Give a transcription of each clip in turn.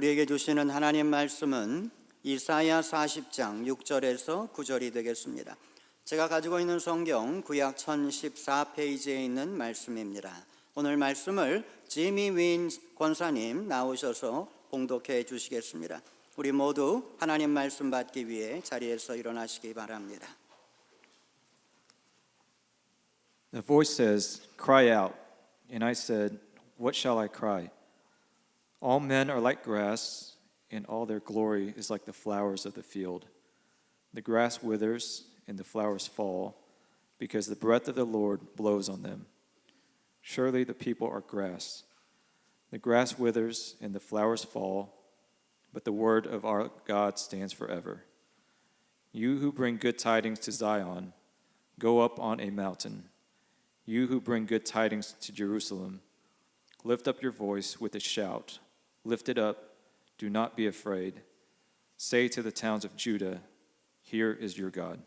우리에게 주시는 하나님 말씀은 이사야 40장 6절에서 9절이 되겠습니다. 제가 가지고 있는 성경 구약 1014페이지에 있는 말씀입니다. 오늘 말씀을 지미 윈 권사님 나오셔서 봉독해 주시겠습니다. 우리 모두 하나님 말씀 받기 위해 자리에서 일어나시기 바랍니다. The voice says, "Cry out." And I said, "What shall I cry? All men are like grass, and all their glory is like the flowers of the field. The grass withers, and the flowers fall, because the breath of the Lord blows on them. Surely the people are grass. The grass withers, and the flowers fall, but the word of our God stands forever. You who bring good tidings to Zion, go up on a mountain. You who bring good tidings to Jerusalem, lift up your voice with a shout. Lift it up, do not be afraid. Say to the towns of Judah, here is your God.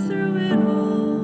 Through it all,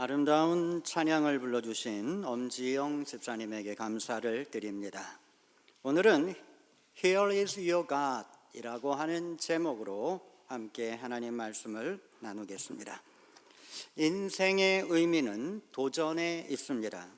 아름다운 찬양을 불러주신 엄지영 집사님에게 감사를 드립니다. 오늘은 Here is your God 이라고 하는 제목으로 함께 하나님 말씀을 나누겠습니다. 인생의 의미는 도전에 있습니다.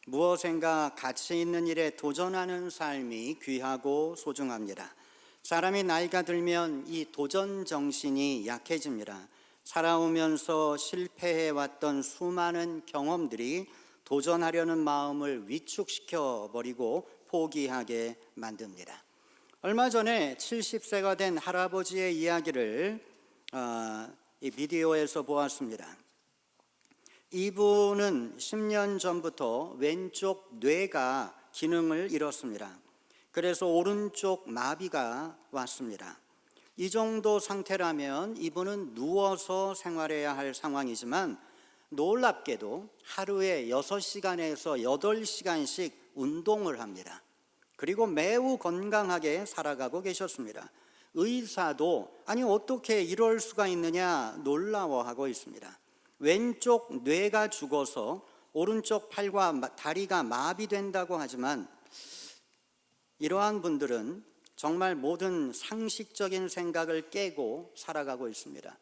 무엇인가 가치 있는 일에 도전하는 삶이 귀하고 소중합니다. 사람이 나이가 들면 이 도전 정신이 약해집니다. 살아오면서 실패해왔던 수많은 경험들이 도전하려는 마음을 위축시켜 버리고 포기하게 만듭니다. 얼마 전에 70세가 된 할아버지의 이야기를 이 비디오에서 보았습니다. 이분은 10년 전부터 왼쪽 뇌가 기능을 잃었습니다. 그래서 오른쪽 마비가 왔습니다. 이 정도 상태라면 이분은 누워서 생활해야 할 상황이지만 놀랍게도 하루에 6시간에서 8시간씩 운동을 합니다. 그리고 매우 건강하게 살아가고 계셨습니다. 의사도 아니 어떻게 이럴 수가 있느냐 놀라워하고 있습니다. 왼쪽 뇌가 죽어서 오른쪽 팔과 다리가 마비된다고 하지만 이러한 분들은 정말 모든 상식적인 생각을 깨고 살아가고 있습니다.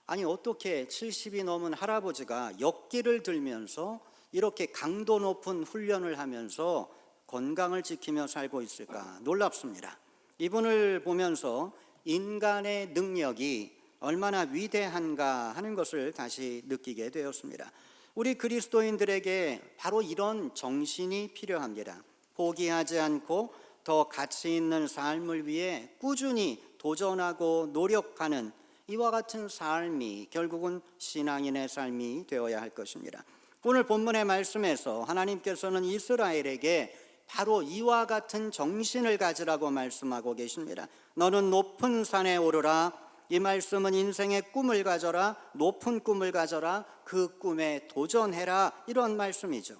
아니 어떻게 70이 넘은 할아버지가 역기를 들면서 이렇게 강도 높은 훈련을 하면서 건강을 지키며 살고 있을까 놀랍습니다. 이분을 보면서 인간의 능력이 얼마나 위대한가 하는 것을 다시 느끼게 되었습니다. 우리 그리스도인들에게 바로 이런 정신이 필요합니다. 포기하지 않고 더 가치 있는 삶을 위해 꾸준히 도전하고 노력하는 이와 같은 삶이 결국은 신앙인의 삶이 되어야 할 것입니다. 오늘 본문의 말씀에서 하나님께서는 이스라엘에게 바로 이와 같은 정신을 가지라고 말씀하고 계십니다. 너는 높은 산에 오르라. 이 말씀은 인생의 꿈을 가져라. 높은 꿈을 가져라. 그 꿈에 도전해라. 이런 말씀이죠.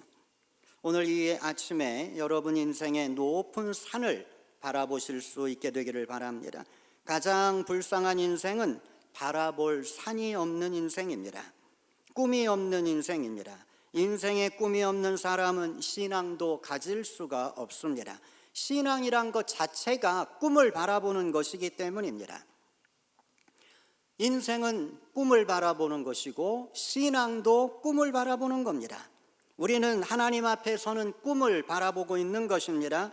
오늘 이 아침에 여러분 인생의 높은 산을 바라보실 수 있게 되기를 바랍니다. 가장 불쌍한 인생은 바라볼 산이 없는 인생입니다. 꿈이 없는 인생입니다. 인생의 꿈이 없는 사람은 신앙도 가질 수가 없습니다. 신앙이란 것 자체가 꿈을 바라보는 것이기 때문입니다. 인생은 꿈을 바라보는 것이고 신앙도 꿈을 바라보는 겁니다. 우리는 하나님 앞에 서는 꿈을 바라보고 있는 것입니다.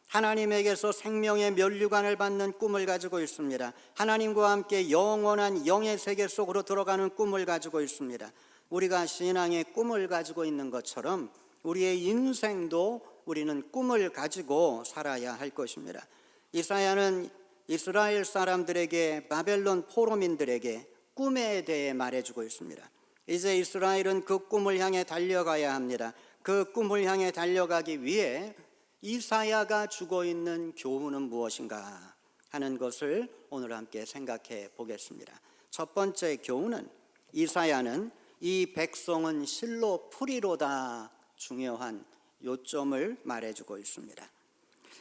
하나님에게서 생명의 면류관을 받는 꿈을 가지고 있습니다. 하나님과 함께 영원한 영의 세계 속으로 들어가는 꿈을 가지고 있습니다. 우리가 신앙의 꿈을 가지고 있는 것처럼 우리의 인생도 우리는 꿈을 가지고 살아야 할 것입니다. 이사야는 이스라엘 사람들에게 바벨론 포로민들에게 꿈에 대해 말해주고 있습니다. 이제 이스라엘은 그 꿈을 향해 달려가야 합니다. 그 꿈을 향해 달려가기 위해 이사야가 주고 있는 교훈은 무엇인가 하는 것을 오늘 함께 생각해 보겠습니다. 첫 번째 교훈은 이사야는 이 백성은 실로 풀이로다 중요한 요점을 말해주고 있습니다.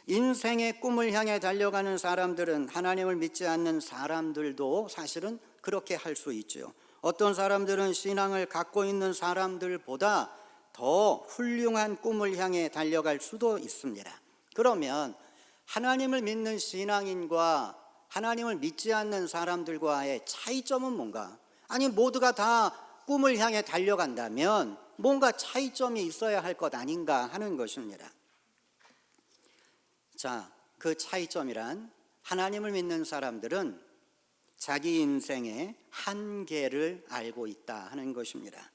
인생의 꿈을 향해 달려가는 사람들은 하나님을 믿지 않는 사람들도 사실은 그렇게 할 수 있죠. 어떤 사람들은 신앙을 갖고 있는 사람들보다 더 훌륭한 꿈을 향해 달려갈 수도 있습니다. 그러면 하나님을 믿는 신앙인과 하나님을 믿지 않는 사람들과의 차이점은 뭔가? 아니 모두가 다 꿈을 향해 달려간다면 뭔가 차이점이 있어야 할 것 아닌가 하는 것입니다. 자, 그 차이점이란 하나님을 믿는 사람들은 자기 인생의 한계를 알고 있다 하는 것입니다.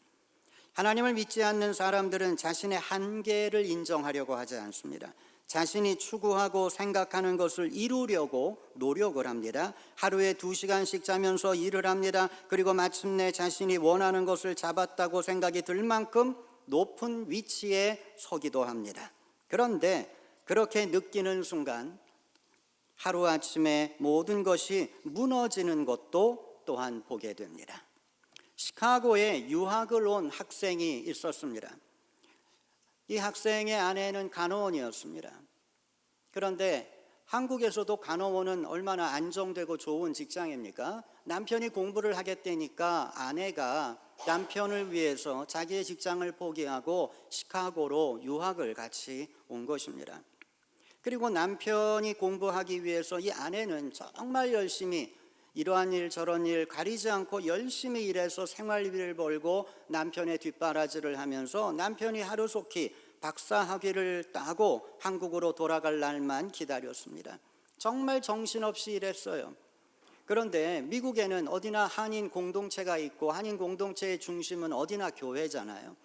하나님을 믿지 않는 사람들은 자신의 한계를 인정하려고 하지 않습니다. 자신이 추구하고 생각하는 것을 이루려고 노력을 합니다. 하루에 2시간씩 자면서 일을 합니다. 그리고 마침내 자신이 원하는 것을 잡았다고 생각이 들 만큼 높은 위치에 서기도 합니다. 그런데 그렇게 느끼는 순간 하루아침에 모든 것이 무너지는 것도 또한 보게 됩니다. 시카고에 유학을 온 학생이 있었습니다. 이 학생의 아내는 간호원이었습니다. 그런데 한국에서도 간호원은 얼마나 안정되고 좋은 직장입니까? 남편이 공부를 하겠다니까 아내가 남편을 위해서 자기의 직장을 포기하고 시카고로 유학을 같이 온 것입니다. 그리고 남편이 공부하기 위해서 이 아내는 정말 열심히 이러한 일 저런 일 가리지 않고 열심히 일해서 생활비를 벌고 남편의 뒷바라지를 하면서 남편이 하루속히 박사학위를 따고 한국으로 돌아갈 날만 기다렸습니다. 정말 정신없이 일했어요. 그런데 미국에는 어디나 한인 공동체가 있고 한인 공동체의 중심은 어디나 교회잖아요.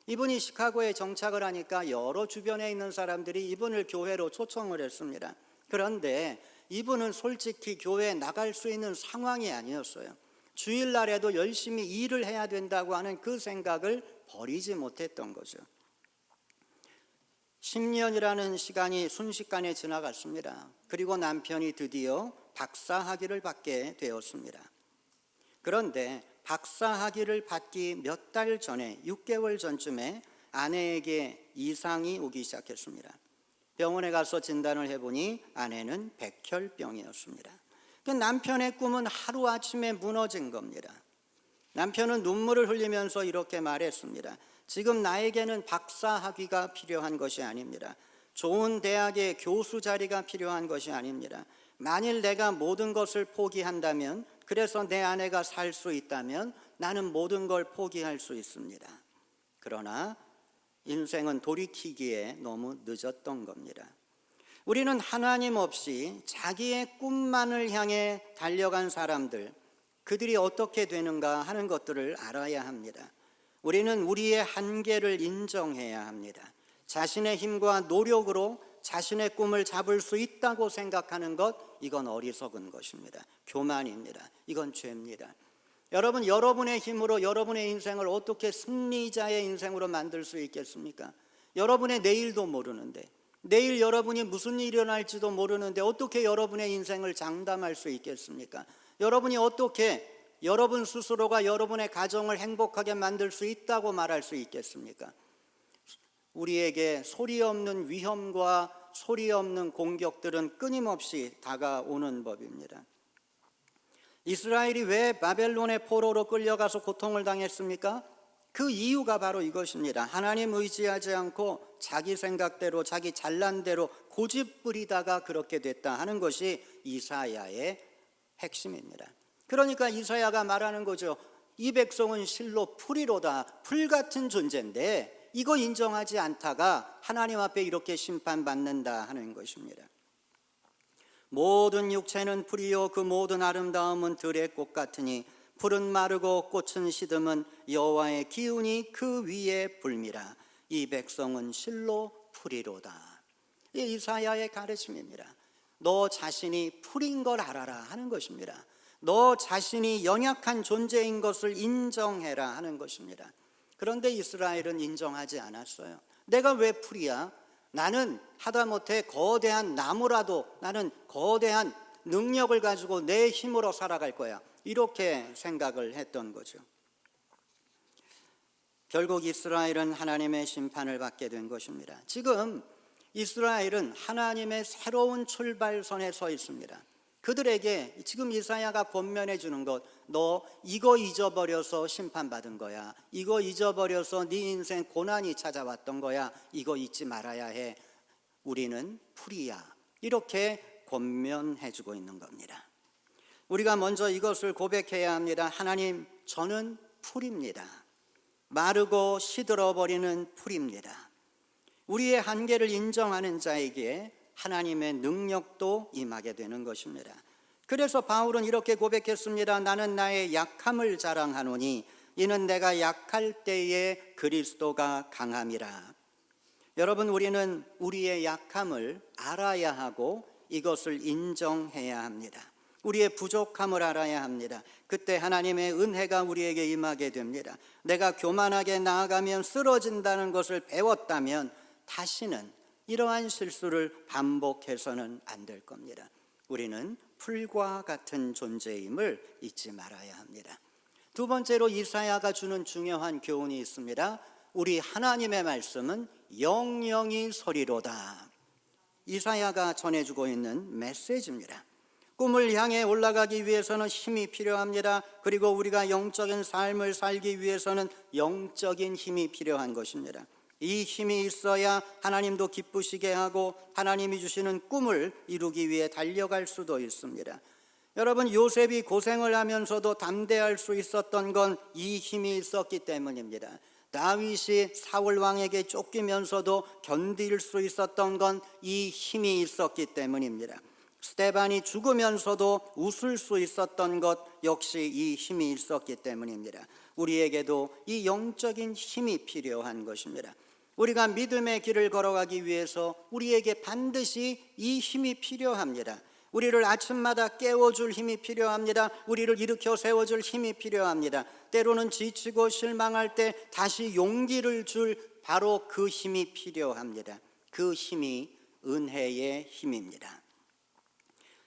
이분이 시카고에 정착을 하니까 여러 주변에 있는 사람들이 이분을 교회로 초청을 했습니다. 그런데 이분은 솔직히 교회에 나갈 수 있는 상황이 아니었어요. 주일날에도 열심히 일을 해야 된다고 하는 그 생각을 버리지 못했던 거죠. 10년이라는 시간이 순식간에 지나갔습니다. 그리고 남편이 드디어 박사학위를 받게 되었습니다. 그런데 박사학위를 받기 몇 달 전에 6개월 전쯤에 아내에게 이상이 오기 시작했습니다. 병원에 가서 진단을 해보니 아내는 백혈병이었습니다. 그 남편의 꿈은 하루아침에 무너진 겁니다. 남편은 눈물을 흘리면서 이렇게 말했습니다. 지금 나에게는 박사학위가 필요한 것이 아닙니다. 좋은 대학의 교수 자리가 필요한 것이 아닙니다. 만일 내가 모든 것을 포기한다면, 그래서 내 아내가 살 수 있다면 나는 모든 걸 포기할 수 있습니다. 그러나 인생은 돌이키기에 너무 늦었던 겁니다. 우리는 하나님 없이 자기의 꿈만을 향해 달려간 사람들, 그들이 어떻게 되는가 하는 것들을 알아야 합니다. 우리는 우리의 한계를 인정해야 합니다. 자신의 힘과 노력으로 자신의 꿈을 잡을 수 있다고 생각하는 것, 이건 어리석은 것입니다. 교만입니다. 이건 죄입니다. 여러분, 여러분의 힘으로 여러분의 인생을 어떻게 승리자의 인생으로 만들 수 있겠습니까? 여러분의 내일도 모르는데, 내일 여러분이 무슨 일이 일어날지도 모르는데 어떻게 여러분의 인생을 장담할 수 있겠습니까? 여러분이 어떻게 여러분 스스로가 여러분의 가정을 행복하게 만들 수 있다고 말할 수 있겠습니까? 우리에게 소리 없는 위험과 소리 없는 공격들은 끊임없이 다가오는 법입니다. 이스라엘이 왜 바벨론의 포로로 끌려가서 고통을 당했습니까? 그 이유가 바로 이것입니다. 하나님 의지하지 않고 자기 생각대로 자기 잘난 대로 고집 부리다가 그렇게 됐다 하는 것이 이사야의 핵심입니다. 그러니까 이사야가 말하는 거죠. 이 백성은 실로 풀이로다. 풀 같은 존재인데 이거 인정하지 않다가 하나님 앞에 이렇게 심판받는다 하는 것입니다. 모든 육체는 풀이요 그 모든 아름다움은 들의 꽃 같으니 풀은 마르고 꽃은 시듬은 여호와의 기운이 그 위에 불미라. 이 백성은 실로 풀이로다. 이 이사야의 가르침입니다. 너 자신이 풀인 걸 알아라 하는 것입니다. 너 자신이 연약한 존재인 것을 인정해라 하는 것입니다. 그런데 이스라엘은 인정하지 않았어요. 내가 왜 풀이야? 나는 하다못해 거대한 나무라도 나는 거대한 능력을 가지고 내 힘으로 살아갈 거야. 이렇게 생각을 했던 거죠. 결국 이스라엘은 하나님의 심판을 받게 된 것입니다. 지금 이스라엘은 하나님의 새로운 출발선에 서 있습니다. 그들에게 지금 이사야가 권면해 주는 것, 너 이거 잊어버려서 심판받은 거야. 이거 잊어버려서 네 인생 고난이 찾아왔던 거야. 이거 잊지 말아야 해. 우리는 풀이야. 이렇게 권면해 주고 있는 겁니다. 우리가 먼저 이것을 고백해야 합니다. 하나님, 저는 풀입니다. 마르고 시들어버리는 풀입니다. 우리의 한계를 인정하는 자에게 하나님의 능력도 임하게 되는 것입니다. 그래서 바울은 이렇게 고백했습니다. 나는 나의 약함을 자랑하노니 이는 내가 약할 때에 그리스도가 강함이라. 여러분, 우리는 우리의 약함을 알아야 하고 이것을 인정해야 합니다. 우리의 부족함을 알아야 합니다. 그때 하나님의 은혜가 우리에게 임하게 됩니다. 내가 교만하게 나아가면 쓰러진다는 것을 배웠다면 다시는 이러한 실수를 반복해서는 안 될 겁니다. 우리는 풀과 같은 존재임을 잊지 말아야 합니다. 두 번째로 이사야가 주는 중요한 교훈이 있습니다. 우리 하나님의 말씀은 영영이 서리로다. 이사야가 전해주고 있는 메시지입니다. 꿈을 향해 올라가기 위해서는 힘이 필요합니다. 그리고 우리가 영적인 삶을 살기 위해서는 영적인 힘이 필요한 것입니다. 이 힘이 있어야 하나님도 기쁘시게 하고 하나님이 주시는 꿈을 이루기 위해 달려갈 수도 있습니다. 여러분, 요셉이 고생을 하면서도 담대할 수 있었던 건 이 힘이 있었기 때문입니다. 다윗이 사울 왕에게 쫓기면서도 견딜 수 있었던 건 이 힘이 있었기 때문입니다. 스데반이 죽으면서도 웃을 수 있었던 것 역시 이 힘이 있었기 때문입니다. 우리에게도 이 영적인 힘이 필요한 것입니다. 우리가 믿음의 길을 걸어가기 위해서 우리에게 반드시 이 힘이 필요합니다. 우리를 아침마다 깨워줄 힘이 필요합니다. 우리를 일으켜 세워줄 힘이 필요합니다. 때로는 지치고 실망할 때 다시 용기를 줄 바로 그 힘이 필요합니다. 그 힘이 은혜의 힘입니다.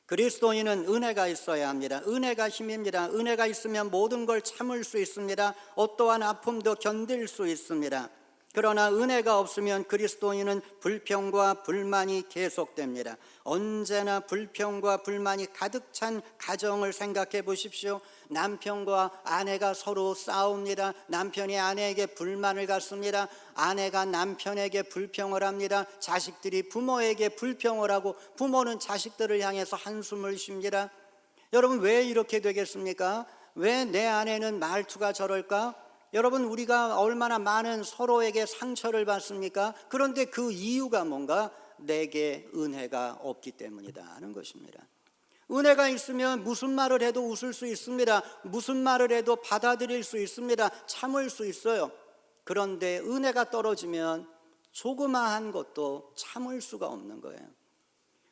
그리스도인은 은혜가 있어야 합니다. 은혜가 힘입니다. 은혜가 있으면 모든 걸 참을 수 있습니다. 어떠한 아픔도 견딜 수 있습니다. 그러나 은혜가 없으면 그리스도인은 불평과 불만이 계속됩니다. 언제나 불평과 불만이 가득 찬 가정을 생각해 보십시오. 남편과 아내가 서로 싸웁니다. 남편이 아내에게 불만을 갖습니다. 아내가 남편에게 불평을 합니다. 자식들이 부모에게 불평을 하고 부모는 자식들을 향해서 한숨을 쉽니다. 여러분, 왜 이렇게 되겠습니까? 왜 내 아내는 말투가 저럴까? 여러분, 우리가 얼마나 많은 서로에게 상처를 받습니까? 그런데 그 이유가 뭔가? 내게 은혜가 없기 때문이다 하는 것입니다. 은혜가 있으면 무슨 말을 해도 웃을 수 있습니다. 무슨 말을 해도 받아들일 수 있습니다. 참을 수 있어요. 그런데 은혜가 떨어지면 조그마한 것도 참을 수가 없는 거예요.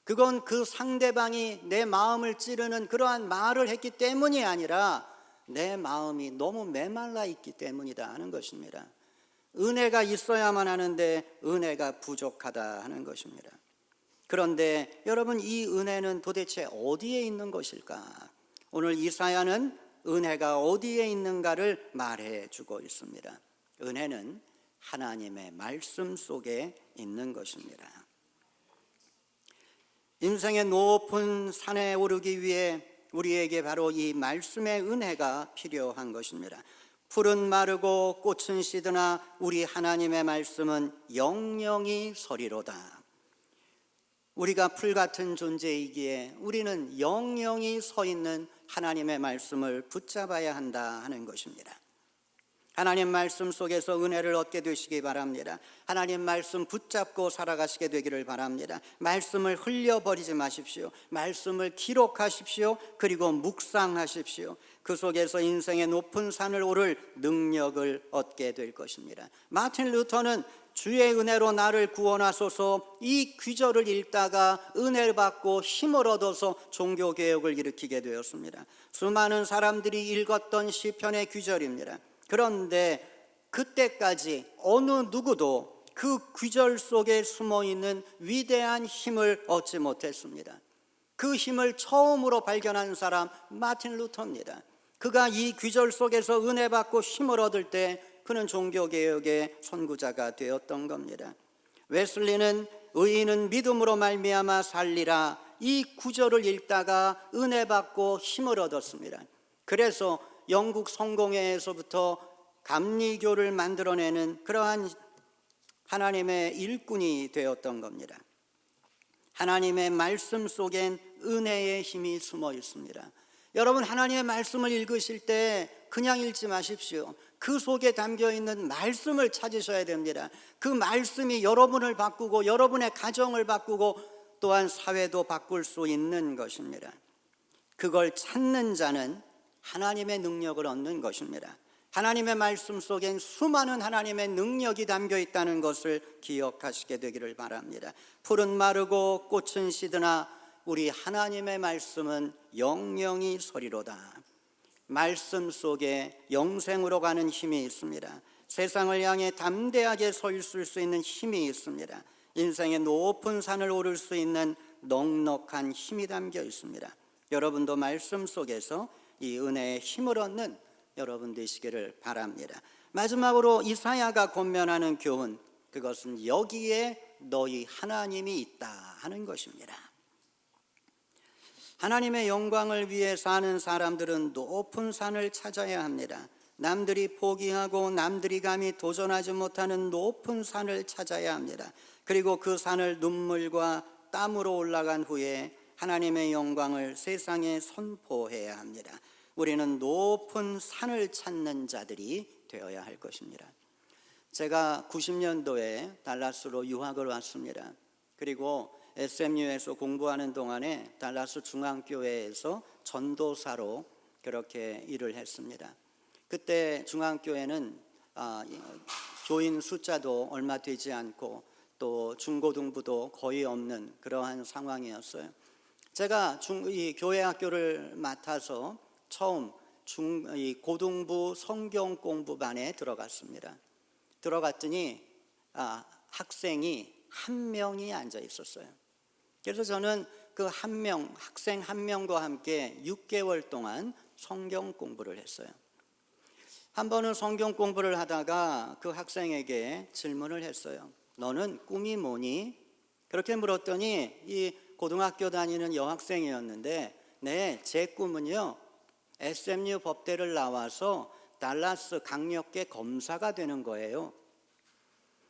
그건 그 상대방이 내 마음을 찌르는 그러한 말을 했기 때문이 아니라 내 마음이 너무 메말라 있기 때문이다 하는 것입니다. 은혜가 있어야만 하는데 은혜가 부족하다 하는 것입니다. 그런데 여러분, 이 은혜는 도대체 어디에 있는 것일까? 오늘 이사야는 은혜가 어디에 있는가를 말해주고 있습니다. 은혜는 하나님의 말씀 속에 있는 것입니다. 인생의 높은 산에 오르기 위해 우리에게 바로 이 말씀의 은혜가 필요한 것입니다. 풀은 마르고 꽃은 시드나 우리 하나님의 말씀은 영영이 서리로다. 우리가 풀 같은 존재이기에 우리는 영영이 서 있는 하나님의 말씀을 붙잡아야 한다 하는 것입니다. 하나님 말씀 속에서 은혜를 얻게 되시기 바랍니다. 하나님 말씀 붙잡고 살아가시게 되기를 바랍니다. 말씀을 흘려버리지 마십시오. 말씀을 기록하십시오. 그리고 묵상하십시오. 그 속에서 인생의 높은 산을 오를 능력을 얻게 될 것입니다. 마틴 루터는 주의 은혜로 나를 구원하소서 이 귀절을 읽다가 은혜를 받고 힘을 얻어서 종교개혁을 일으키게 되었습니다. 수많은 사람들이 읽었던 시편의 귀절입니다. 그런데 그때까지 어느 누구도 그 귀절 속에 숨어있는 위대한 힘을 얻지 못했습니다. 그 힘을 처음으로 발견한 사람 마틴 루터입니다. 그가 이 귀절 속에서 은혜 받고 힘을 얻을 때 그는 종교개혁의 선구자가 되었던 겁니다. 웨슬리는 의인은 믿음으로 말미암아 살리라 이 구절을 읽다가 은혜 받고 힘을 얻었습니다. 그래서 영국 성공회에서부터 감리교를 만들어내는 그러한 하나님의 일꾼이 되었던 겁니다. 하나님의 말씀 속엔 은혜의 힘이 숨어 있습니다. 여러분, 하나님의 말씀을 읽으실 때 그냥 읽지 마십시오. 그 속에 담겨있는 말씀을 찾으셔야 됩니다. 그 말씀이 여러분을 바꾸고 여러분의 가정을 바꾸고 또한 사회도 바꿀 수 있는 것입니다. 그걸 찾는 자는 하나님의 능력을 얻는 것입니다. 하나님의 말씀 속엔 수많은 하나님의 능력이 담겨 있다는 것을 기억하시게 되기를 바랍니다. 풀은 마르고 꽃은 시드나 우리 하나님의 말씀은 영영이 서리로다. 말씀 속에 영생으로 가는 힘이 있습니다. 세상을 향해 담대하게 서 있을 수 있는 힘이 있습니다. 인생의 높은 산을 오를 수 있는 넉넉한 힘이 담겨 있습니다. 여러분도 말씀 속에서 이 은혜의 힘을 얻는 여러분 되시기를 바랍니다. 마지막으로 이사야가 권면하는 교훈, 그것은 여기에 너희 하나님이 있다 하는 것입니다. 하나님의 영광을 위해 사는 사람들은 높은 산을 찾아야 합니다. 남들이 포기하고 남들이 감히 도전하지 못하는 높은 산을 찾아야 합니다. 그리고 그 산을 눈물과 땀으로 올라간 후에 하나님의 영광을 세상에 선포해야 합니다. 우리는 높은 산을 찾는 자들이 되어야 할 것입니다. 제가 90년도에 달라스로 유학을 왔습니다. 그리고 SMU에서 공부하는 동안에 달라스 중앙교회에서 전도사로 그렇게 일을 했습니다. 그때 중앙교회는 교인 숫자도 얼마 되지 않고 또 중고등부도 거의 없는 그러한 상황이었어요. 제가 이 교회 학교를 맡아서 처음 고등부 성경 공부반에 들어갔습니다. 들어갔더니 학생이 한 명이 앉아 있었어요. 그래서 저는 그 학생 한 명과 함께 6개월 동안 성경 공부를 했어요. 한 번은 성경 공부를 하다가 그 학생에게 질문을 했어요. 너는 꿈이 뭐니? 그렇게 물었더니 이 고등학교 다니는 여학생이었는데 제 꿈은요, SMU 법대를 나와서 달라스 강력계 검사가 되는 거예요.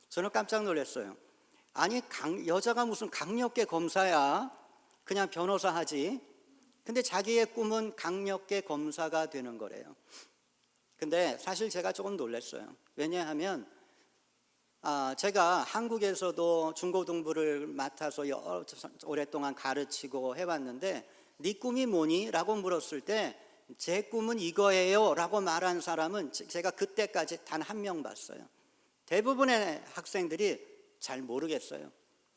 저는 깜짝 놀랐어요. 아니, 여자가 무슨 강력계 검사야? 그냥 변호사 하지. 근데 자기의 꿈은 강력계 검사가 되는 거래요. 근데 사실 제가 조금 놀랐어요. 왜냐하면 제가 한국에서도 중고등부를 맡아서 오랫동안 가르치고 해왔는데 네 꿈이 뭐니? 라고 물었을 때 제 꿈은 이거예요 라고 말한 사람은 제가 그때까지 단 한 명 봤어요. 대부분의 학생들이 잘 모르겠어요.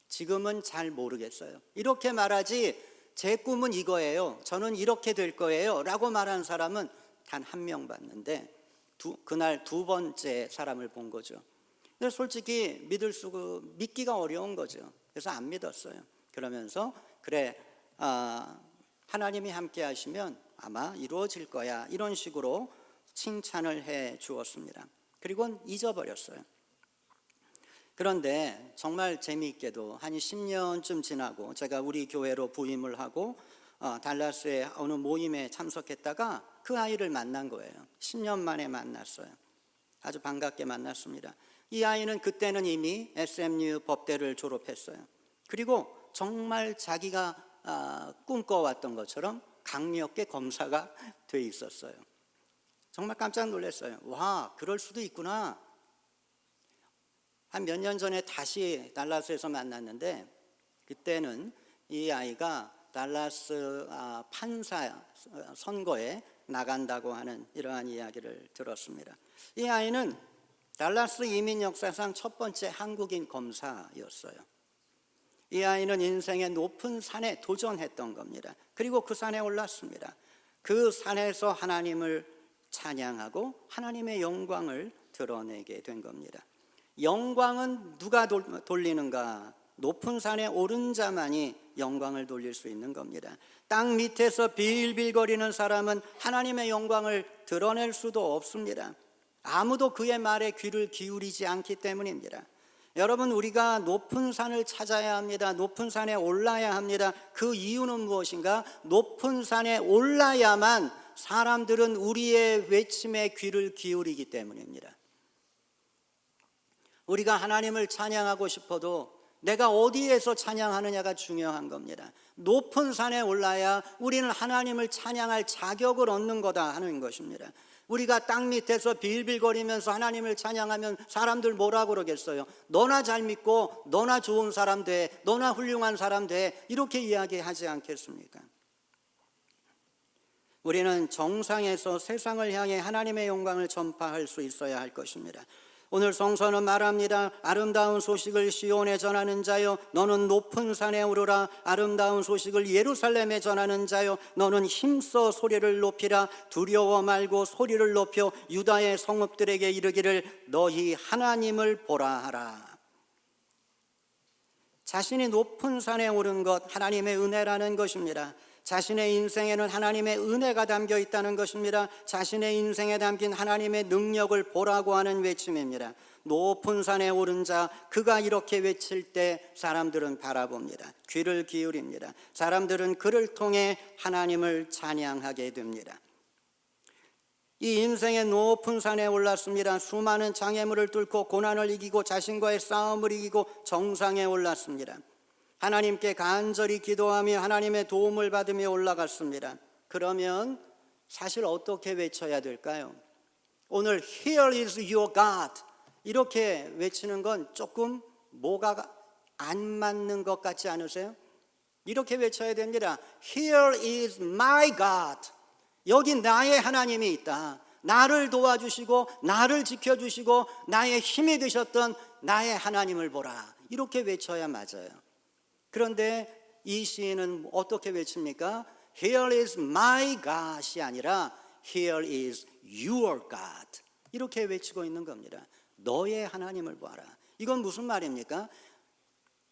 지금은 잘 모르겠어요. 이렇게 말하지 제 꿈은 이거예요, 저는 이렇게 될 거예요 라고 말한 사람은 단 한 명 봤는데 그날 두 번째 사람을 본 거죠. 근데 솔직히 믿기가 어려운 거죠. 그래서 안 믿었어요. 그러면서 그래, 하나님이 함께 하시면 아마 이루어질 거야, 이런 식으로 칭찬을 해 주었습니다. 그리고 잊어버렸어요. 그런데 정말 재미있게도 한 10년쯤 지나고 제가 우리 교회로 부임을 하고 달라스의 어느 모임에 참석했다가 그 아이를 만난 거예요. 10년 만에 만났어요. 아주 반갑게 만났습니다. 이 아이는 그때는 이미 SMU 법대를 졸업했어요. 그리고 정말 자기가 꿈꿔왔던 것처럼 강력계 검사가 돼 있었어요. 정말 깜짝 놀랐어요. 와, 그럴 수도 있구나. 한 몇 년 전에 다시 달라스에서 만났는데 그때는 이 아이가 달라스 판사 선거에 나간다고 하는 이러한 이야기를 들었습니다. 이 아이는 달라스 이민 역사상 첫 번째 한국인 검사였어요. 이 아이는 인생의 높은 산에 도전했던 겁니다. 그리고 그 산에 올랐습니다. 그 산에서 하나님을 찬양하고 하나님의 영광을 드러내게 된 겁니다. 영광은 누가 돌리는가? 높은 산에 오른 자만이 영광을 돌릴 수 있는 겁니다. 땅 밑에서 빌빌거리는 사람은 하나님의 영광을 드러낼 수도 없습니다. 아무도 그의 말에 귀를 기울이지 않기 때문입니다. 여러분, 우리가 높은 산을 찾아야 합니다. 높은 산에 올라야 합니다. 그 이유는 무엇인가? 높은 산에 올라야만 사람들은 우리의 외침에 귀를 기울이기 때문입니다. 우리가 하나님을 찬양하고 싶어도 내가 어디에서 찬양하느냐가 중요한 겁니다. 높은 산에 올라야 우리는 하나님을 찬양할 자격을 얻는 거다 하는 것입니다. 우리가 땅 밑에서 빌빌거리면서 하나님을 찬양하면 사람들 뭐라 그러겠어요? 너나 잘 믿고 너나 좋은 사람 돼, 너나 훌륭한 사람 돼, 이렇게 이야기하지 않겠습니까? 우리는 정상에서 세상을 향해 하나님의 영광을 전파할 수 있어야 할 것입니다. 오늘 성서는 말합니다. 아름다운 소식을 시온에 전하는 자여, 너는 높은 산에 오르라. 아름다운 소식을 예루살렘에 전하는 자여, 너는 힘써 소리를 높이라. 두려워 말고 소리를 높여 유다의 성읍들에게 이르기를 너희 하나님을 보라 하라. 자신이 높은 산에 오른 것, 하나님의 은혜라는 것입니다. 자신의 인생에는 하나님의 은혜가 담겨 있다는 것입니다. 자신의 인생에 담긴 하나님의 능력을 보라고 하는 외침입니다. 높은 산에 오른 자, 그가 이렇게 외칠 때 사람들은 바라봅니다. 귀를 기울입니다. 사람들은 그를 통해 하나님을 찬양하게 됩니다. 이 인생의 높은 산에 올랐습니다. 수많은 장애물을 뚫고 고난을 이기고 자신과의 싸움을 이기고 정상에 올랐습니다. 하나님께 간절히 기도하며 하나님의 도움을 받으며 올라갔습니다. 그러면 사실 어떻게 외쳐야 될까요? 오늘 Here is your God 이렇게 외치는 건 조금 뭐가 안 맞는 것 같지 않으세요? 이렇게 외쳐야 됩니다. Here is my God. 여기 나의 하나님이 있다. 나를 도와주시고 나를 지켜주시고 나의 힘이 되셨던 나의 하나님을 보라. 이렇게 외쳐야 맞아요. 그런데 이 시인은 어떻게 외칩니까? Here is my God이 아니라 Here is your God. 이렇게 외치고 있는 겁니다. 너의 하나님을 보아라. 이건 무슨 말입니까?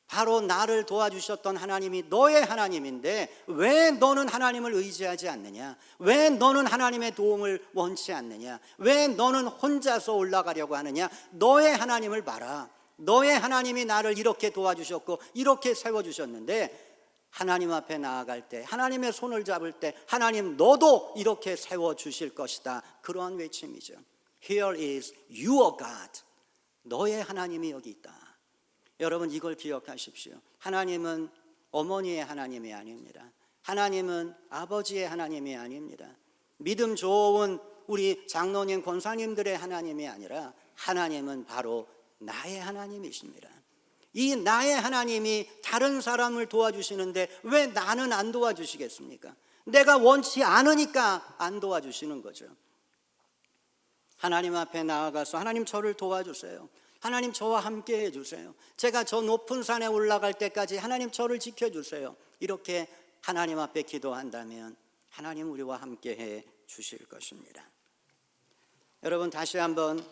바로 나를 도와주셨던 하나님이 너의 하나님인데 왜 너는 하나님을 의지하지 않느냐? 왜 너는 하나님의 도움을 원치 않느냐? 왜 너는 혼자서 올라가려고 하느냐? 너의 하나님을 봐라. 너의 하나님이 나를 이렇게 도와주셨고 이렇게 세워주셨는데 하나님 앞에 나아갈 때 하나님의 손을 잡을 때 하나님 너도 이렇게 세워주실 것이다. 그러한 외침이죠. Here is your God. 너의 하나님이 여기 있다. 여러분 이걸 기억하십시오. 하나님은 어머니의 하나님이 아닙니다. 하나님은 아버지의 하나님이 아닙니다. 믿음 좋은 우리 장로님 권사님들의 하나님이 아니라 하나님은 바로 나의 하나님이십니다. 이 나의 하나님이 다른 사람을 도와주시는데 왜 나는 안 도와주시겠습니까? 내가 원치 않으니까 안 도와주시는 거죠. 하나님 앞에 나아가서 하나님 저를 도와주세요. 하나님 저와 함께 해주세요. 제가 저 높은 산에 올라갈 때까지 하나님 저를 지켜주세요. 이렇게 하나님 앞에 기도한다면 하나님 우리와 함께 해 주실 것입니다. 여러분 다시 한번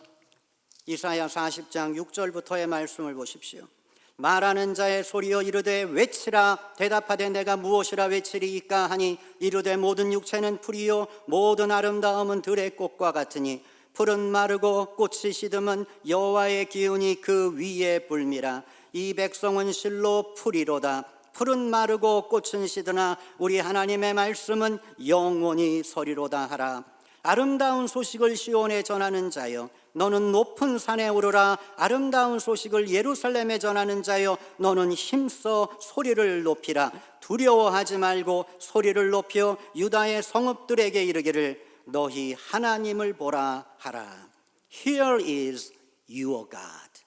이사야 40장 6절부터의 말씀을 보십시오. 말하는 자의 소리여 이르되 외치라. 대답하되 내가 무엇이라 외치리이까 하니 이르되 모든 육체는 풀이요 모든 아름다움은 들의 꽃과 같으니 풀은 마르고 꽃이 시듬은 여호와의 기운이 그 위에 불미라. 이 백성은 실로 풀이로다. 풀은 마르고 꽃은 시드나 우리 하나님의 말씀은 영원히 서리로다 하라. 아름다운 소식을 시온에 전하는 자여 너는 높은 산에 오르라. 아름다운 소식을 예루살렘에 전하는 자여 너는 힘써 소리를 높이라. 두려워하지 말고 소리를 높여 유다의 성읍들에게 이르기를 너희 하나님을 보라 하라. Here is your God.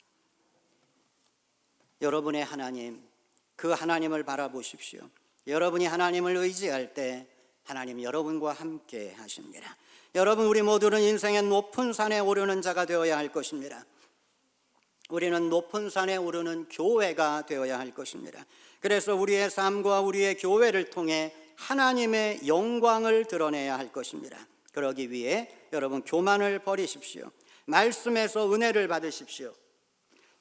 여러분의 하나님, 그 하나님을 바라보십시오. 여러분이 하나님을 의지할 때 하나님 여러분과 함께 하십니다. 여러분 우리 모두는 인생의 높은 산에 오르는 자가 되어야 할 것입니다. 우리는 높은 산에 오르는 교회가 되어야 할 것입니다. 그래서 우리의 삶과 우리의 교회를 통해 하나님의 영광을 드러내야 할 것입니다. 그러기 위해 여러분 교만을 버리십시오. 말씀에서 은혜를 받으십시오.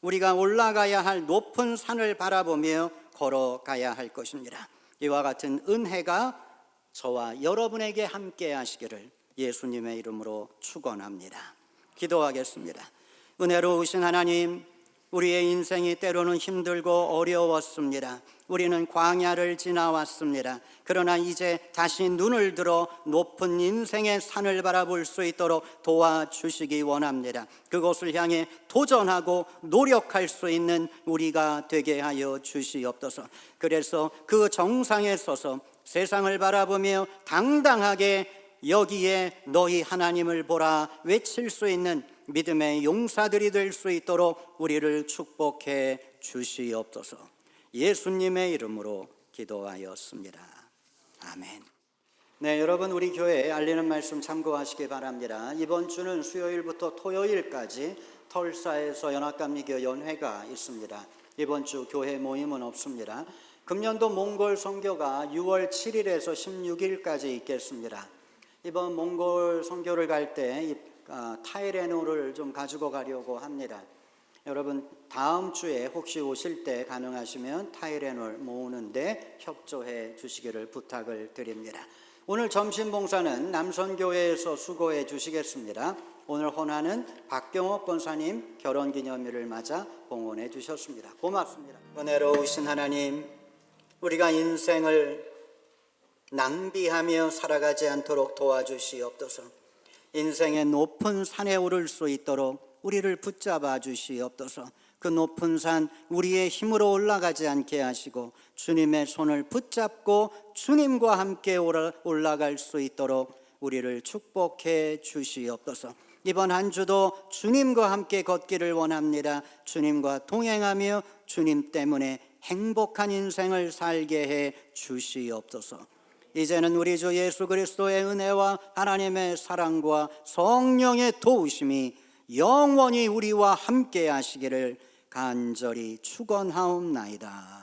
우리가 올라가야 할 높은 산을 바라보며 걸어가야 할 것입니다. 이와 같은 은혜가 저와 여러분에게 함께 하시기를 예수님의 이름으로 축원합니다. 기도하겠습니다. 은혜로우신 하나님, 우리의 인생이 때로는 힘들고 어려웠습니다. 우리는 광야를 지나왔습니다. 그러나 이제 다시 눈을 들어 높은 인생의 산을 바라볼 수 있도록 도와주시기 원합니다. 그곳을 향해 도전하고 노력할 수 있는 우리가 되게 하여 주시옵소서. 그래서 그 정상에 서서 세상을 바라보며 당당하게 여기에 너희 하나님을 보라 외칠 수 있는 믿음의 용사들이 될 수 있도록 우리를 축복해 주시옵소서. 예수님의 이름으로 기도하였습니다. 아멘. 네, 여러분 우리 교회 알리는 말씀 참고하시기 바랍니다. 이번 주는 수요일부터 토요일까지 털사에서 연합감리교 연회가 있습니다. 이번 주 교회 모임은 없습니다. 금년도 몽골 선교가 6월 7일에서 16일까지 있겠습니다. 이번 몽골 선교를 갈 때 타이레놀을 좀 가지고 가려고 합니다. 여러분 다음 주에 혹시 오실 때 가능하시면 타이레놀 모으는데 협조해 주시기를 부탁을 드립니다. 오늘 점심 봉사는 남선교회에서 수고해 주시겠습니다. 오늘 헌화는 박경옥 권사님 결혼기념일을 맞아 봉헌해 주셨습니다. 고맙습니다. 은혜로우신 하나님, 우리가 인생을 낭비하며 살아가지 않도록 도와주시옵소서. 인생의 높은 산에 오를 수 있도록 우리를 붙잡아 주시옵소서. 그 높은 산 우리의 힘으로 올라가지 않게 하시고 주님의 손을 붙잡고 주님과 함께 올라갈 수 있도록 우리를 축복해 주시옵소서. 이번 한 주도 주님과 함께 걷기를 원합니다. 주님과 동행하며 주님 때문에 행복한 인생을 살게 해 주시옵소서. 이제는 우리 주 예수 그리스도의 은혜와 하나님의 사랑과 성령의 도우심이 영원히 우리와 함께 하시기를 간절히 축원하옵나이다.